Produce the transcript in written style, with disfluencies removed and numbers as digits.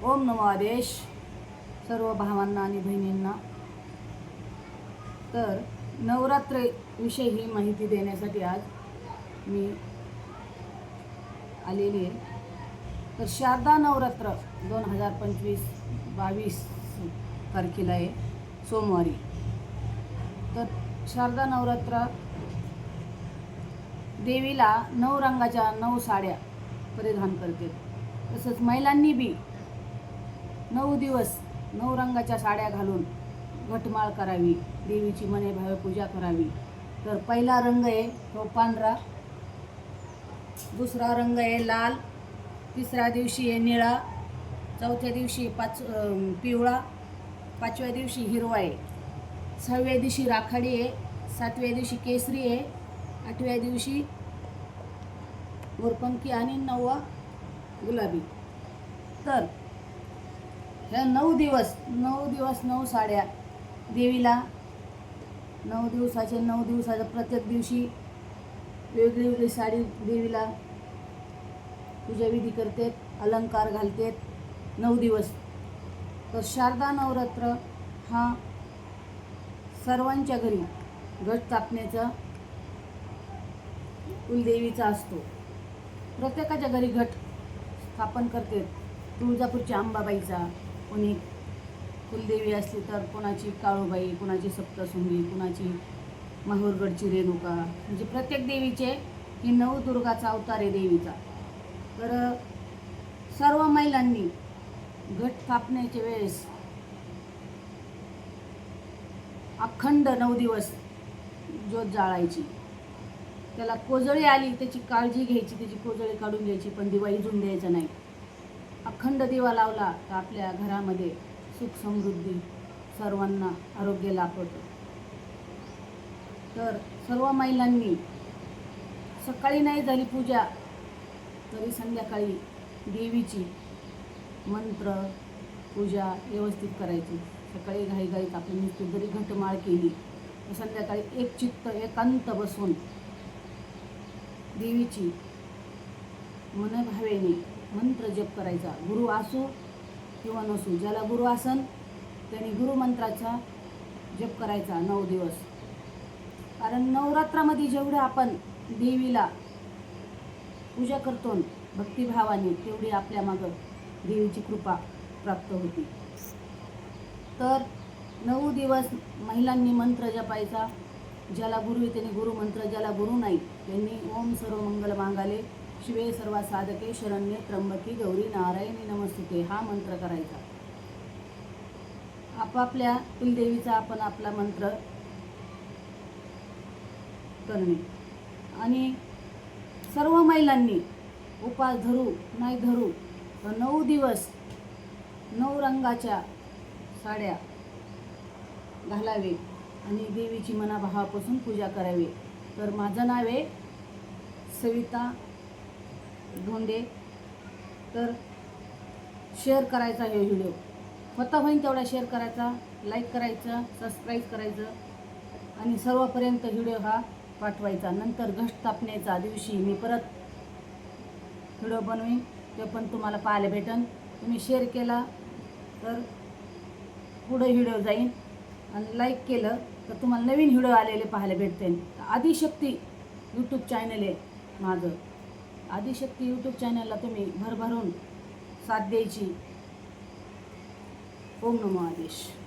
ओम नमो आदेश सर्व भावांना आणि बहिणींना. तर नवरात्र विषयी ही माहिती देण्यासाठी आज मी आलेली आहे. तर शारदा नवरात्र 2025-22 तारखेला आहे, सोमवारी. तर शारदा नवरात्र देवीला 9 रंगाच्या 9 साड्या परिधान करते. तसंच महिलांनी बी 9 दिवस 9 रंगाच्या साड्या घालून घटमाळ करावी, देवीची मने भावे पूजा करावी. तर पहिला रंग आहे तो पांढरा, दुसरा रंग आहे लाल, तिसऱ्या दिवशी आहे निळा, चौथ्या दिवशी पिवळा, पाचव्या दिवशी हिरवा आहे, 6व्या दिवशी राखाडी आहे, 7व्या दिवशी केसरी आहे, 8व्या दिवशी मोरपंखी आणि 9वा गुलाबी. तर ह्या 9 दिवस 9 साड्या देवीला 9 दिवसाच्या प्रत्येक दिवशी वेगळी साडी देवीला पूजाविधी करते, अलंकार घालते 9 दिवस. तर शारदा नवरात्र हा सर्वांच्या घरी घट स्थापनेचा कुलदेवीचा असतो. प्रत्येकाच्या घरी घट स्थापन करते. तुळजापूरच्या अंबाबाईचा, कोणी कुलदेवी असली तर कोणाची काळूबाई, कोणाची सप्तशृंगी, कोणाची माहूरगडची रेणुका, म्हणजे प्रत्येक देवीचे ही नवदुर्गाचा अवतार आहे देवीचा. तर सर्व महिलांनी घट स्थापनेच्या वेळेस अखंड 9 दिवस ज्योत जाळायची. त्याला कोजळी आली त्याची काळजी घ्यायची, त्याची कोजळी काढून घ्यायची, पण दिवा इजून द्यायचा नाही. अखंड दिवा लावला तर आपल्या घरामध्ये सुख समृद्धी, सर्वांना आरोग्य लाभ होतं. तर सर्व महिलांनी सकाळी नाही झाली पूजा तरी संध्याकाळी देवीची मंत्र पूजा व्यवस्थित करायची. सकाळी घाईघाईत आपण नुसती जरी घटमाळ केली तर संध्याकाळी एक चित्त एकांत बसून देवीची मनभावेने मंत्र जप करायचा. गुरु असो किंवा नसो, ज्याला गुरु आसन त्यांनी गुरुमंत्राचा जप करायचा 9 दिवस. कारण नवरात्रामध्ये जेवढं आपण देवीला पूजा करतो भक्तिभावाने, तेवढी आपल्या मागं देवीची कृपा प्राप्त होती. तर 9 दिवस महिलांनी मंत्र जपायचा. ज्याला गुरु आहे त्यांनी गुरुमंत्र, ज्याला गुरु नाही त्यांनी ओम सर्व मंगल मांगल्ये शिवे सर्व साधके शरण्ये त्र्यंबके गौरी नारायणी नमस्तुते हा मंत्र करायचा. आपापल्या कुलदेवीचा आपण आपला मंत्र करणे. आणि सर्व महिलांनी उपास धरू नाही धरू तर 9 दिवस 9 रंगाच्या साड्या घालावे आणि देवीची मनाभावापासून पूजा करावी. तर माझं नाव आहे सविता धोंडे. तर शेअर करायचा हे व्हिडिओ, स्वतः होईन तेवढा शेअर करायचा, लाईक करायचं, सबस्क्राईब करायचं आणि सर्वपर्यंत व्हिडिओ हा पाठवायचा. नंतर घट स्थापनेचा दिवशी मी परत व्हिडिओ बनवीन, ते पण तुम्हाला पाहायला भेटेल. तुम्ही शेअर केला तर पुढे व्हिडिओ जाईन आणि लाईक केलं तर तुम्हाला नवीन व्हिडिओ आलेले पाहायला भेटतील. आदिशक्ती यूट्यूब चॅनल आहे माझं. आदिशक्ती यूट्यूब चॅनलला तुम्ही भरभरून साथ द्यायची. ओम नमो आदेश.